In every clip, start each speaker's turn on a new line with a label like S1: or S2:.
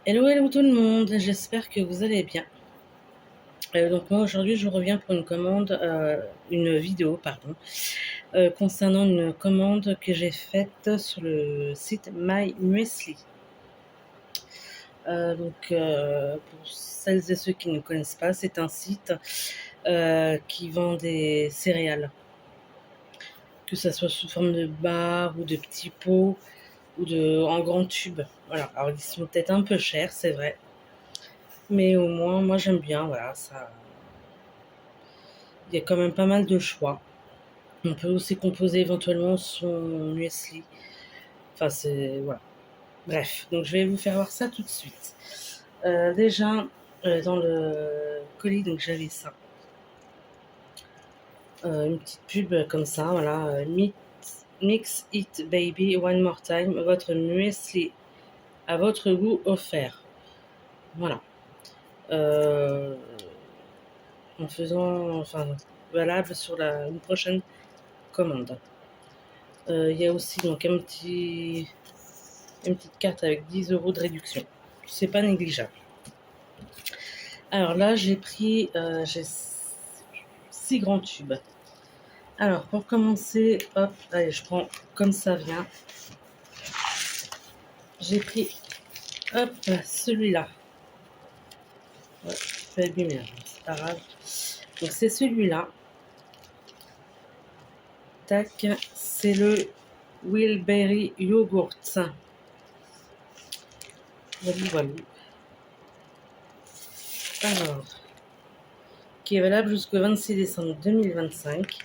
S1: Hello, hello tout le monde, j'espère que vous allez bien. Donc moi aujourd'hui je reviens pour une vidéo concernant une commande que j'ai faite sur le site My Muesli. Pour celles et ceux qui ne connaissent pas, c'est un site qui vend des céréales, que ça soit sous forme de barres ou de petits pots ou en grands tubes. Voilà, alors ils sont peut-être un peu chers, c'est vrai, mais au moins moi j'aime bien, voilà, ça. Il y a quand même pas mal de choix. On peut aussi composer éventuellement son muesli. Enfin, c'est. Voilà. Bref, donc je vais vous faire voir ça tout de suite. Déjà, dans le colis, donc j'avais ça. Une petite pub comme ça, voilà. Mix It Baby One More Time, votre muesli à votre goût offert. Voilà. Euh, en faisant. Enfin, valable sur une prochaine commande. Il y a aussi donc une petite carte avec 10 euros de réduction. C'est pas négligeable. Alors là, j'ai 6 grands tubes. Alors pour commencer, hop, allez, je prends comme ça vient. J'ai pris, hop, celui-là. Ouais, je vais abîmer, c'est pas grave. Donc c'est celui-là. Tac, c'est le Wilberry Yogurt. Voilà, voilà. Alors, qui est valable jusqu'au 26 décembre 2025.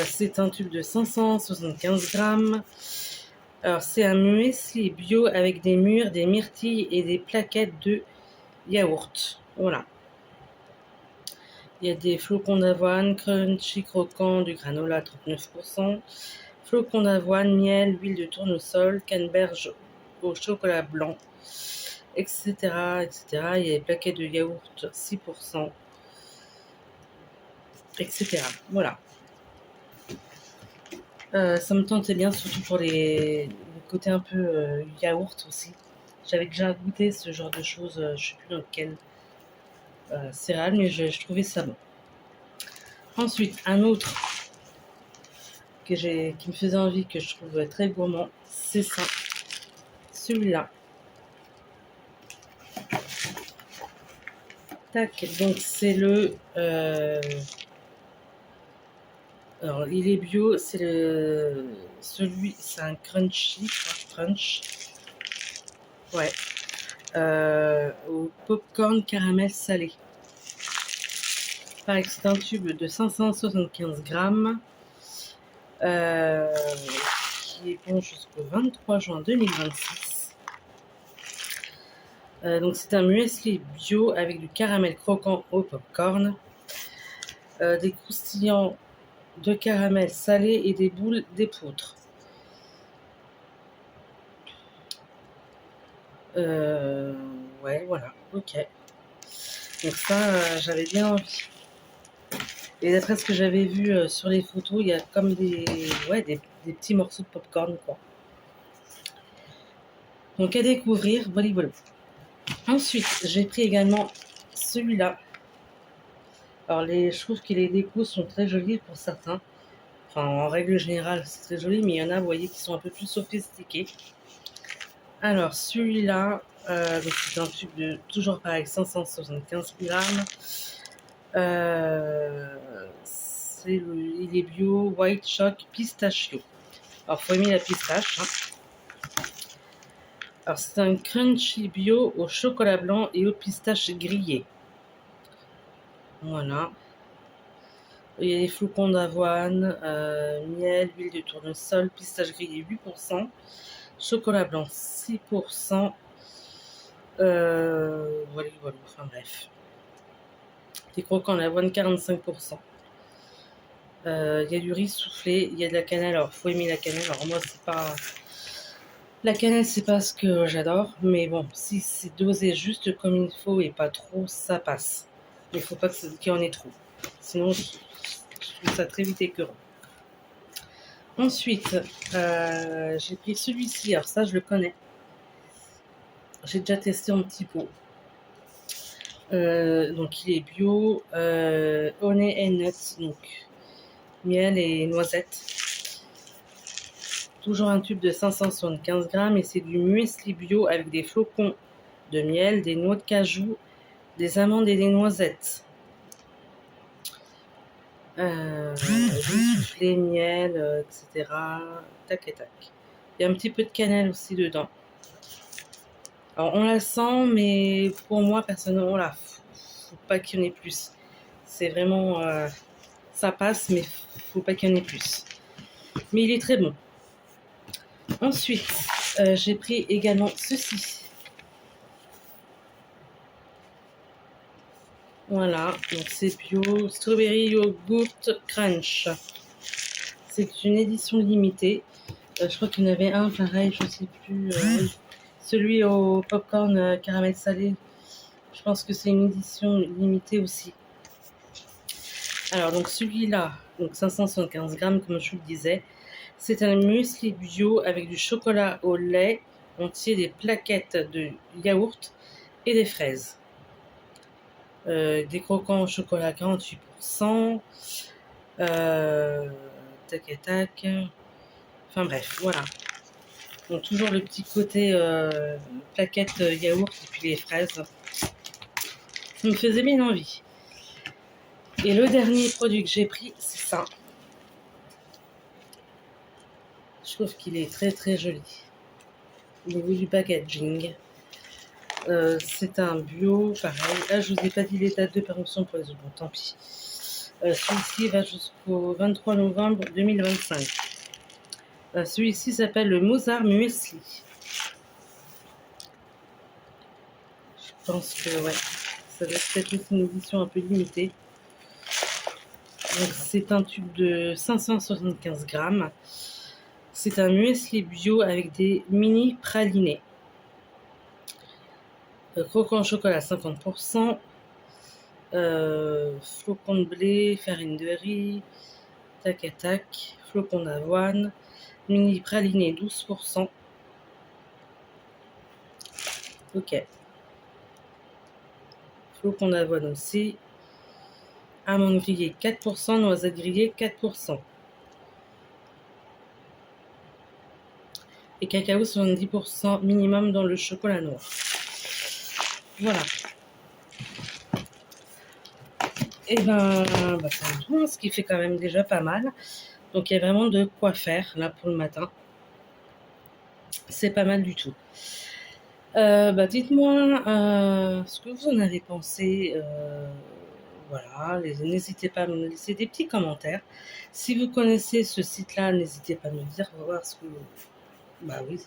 S1: C'est un tube de 575 grammes. Alors, c'est un muesli bio avec des mûres, des myrtilles et des plaquettes de yaourt. Voilà. Il y a des flocons d'avoine, crunchy croquant, du granola 39%, flocons d'avoine, miel, huile de tournesol, canneberge au chocolat blanc, etc., etc. Il y a des plaquettes de yaourt 6%, etc. Voilà. Ça me tentait bien, surtout pour le côté un peu yaourt aussi. J'avais déjà goûté ce genre de choses, je ne sais plus dans quel céréale, mais je trouvais ça bon. Ensuite, un autre qui me faisait envie, que je trouve très gourmand, c'est ça. Celui-là. Tac, donc c'est le... alors, il est bio, c'est c'est un crunchy, crunch. Ouais. Au popcorn caramel salé. Pareil, c'est un tube de 575 grammes qui est bon jusqu'au 23 juin 2026. Donc c'est un muesli bio avec du caramel croquant au popcorn, des croustillants de caramel salé et des boules d'épeautre. Ouais, voilà, ok. Donc ça, j'avais bien envie. Et d'après ce que j'avais vu sur les photos, il y a comme des petits morceaux de popcorn, quoi. Donc à découvrir, voilà. Ensuite, j'ai pris également celui-là. Alors je trouve que les décos sont très jolis pour certains. Enfin, en règle générale, c'est très joli, mais il y en a, vous voyez, qui sont un peu plus sophistiqués. Alors, celui-là, c'est un tube de, toujours pareil, 575 grammes. Il est bio, white choc, pistachio. Alors, faut aimer la pistache. Hein. Alors, c'est un crunchy bio au chocolat blanc et aux pistaches grillées. Voilà. Il y a des flocons d'avoine, miel, huile de tournesol, pistache grillée 8%, chocolat blanc 6%. Voilà, enfin bref. Des croquants d'avoine 45%. Il y a du riz soufflé, il y a de la cannelle. Alors, faut aimer la cannelle. Alors, moi, c'est pas. La cannelle, c'est pas ce que j'adore. Mais bon, si c'est dosé juste comme il faut et pas trop, ça passe. Mais il faut pas qu'il y en ait trop. Sinon, je trouve ça très vite écœurant. Ensuite, j'ai pris celui-ci. Alors, ça, je le connais. J'ai déjà testé en petit pot. Donc il est bio, honey and nuts, donc miel et noisettes. Toujours un tube de 575 grammes et c'est du muesli bio avec des flocons de miel, des noix de cajou, des amandes et des noisettes. Soufflé, miel, etc. Tac et tac. Il y a un petit peu de cannelle aussi dedans. Alors on la sent, mais pour moi personnellement, là, faut pas qu'il y en ait plus. C'est vraiment, ça passe, mais faut pas qu'il y en ait plus. Mais il est très bon. Ensuite, j'ai pris également ceci. Voilà, donc c'est bio, Strawberry Yogurt Crunch. C'est une édition limitée. Je crois qu'il y en avait un pareil, je ne sais plus. Celui au popcorn caramel salé. Je pense que c'est une édition limitée aussi. Alors, donc celui-là, donc 575 grammes, comme je vous le disais. C'est un muesli bio avec du chocolat au lait entier, des plaquettes de yaourt et des fraises. Des croquants au chocolat 48%. Tac et tac. Enfin bref, voilà. Donc toujours le petit côté plaquette yaourt et puis les fraises. Ça me faisait bien envie. Et le dernier produit que j'ai pris, c'est ça. Je trouve qu'il est très très joli. Au niveau du packaging. C'est un bio, pareil. Là, je vous ai pas dit les dates de péremption pour les autres. Bon, tant pis. Celui-ci va jusqu'au 23 novembre 2025. Celui-ci s'appelle le Mozart Muesli. Je pense que ouais, ça doit être aussi une édition un peu limitée. Donc c'est un tube de 575 grammes. C'est un muesli bio avec des mini pralinés. Croquant au chocolat 50%. Flocons de blé, farine de riz, tac et tac, flocons d'avoine, mini praliné 12%. Ok. Flocons d'avoine aussi. Amandes grillées 4%, noisettes grillées 4%. Et cacao 70% minimum dans le chocolat noir. Voilà. Et c'est bon, ce qui fait quand même déjà pas mal. Donc il y a vraiment de quoi faire là pour le matin. C'est pas mal du tout. Dites-moi ce que vous en avez pensé. Voilà, n'hésitez pas à me laisser des petits commentaires. Si vous connaissez ce site-là, n'hésitez pas à me dire, voir ce que... Bah oui,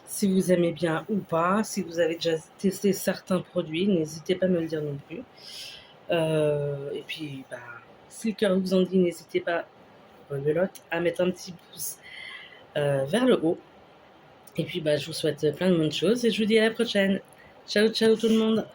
S1: si vous aimez bien ou pas. Si vous avez déjà testé certains produits, n'hésitez pas à me le dire non plus. Et puis, si le cœur vous en dit, n'hésitez pas, rebelote, à mettre un petit pouce vers le haut. Et puis, je vous souhaite plein de bonnes choses et je vous dis à la prochaine. Ciao, ciao tout le monde.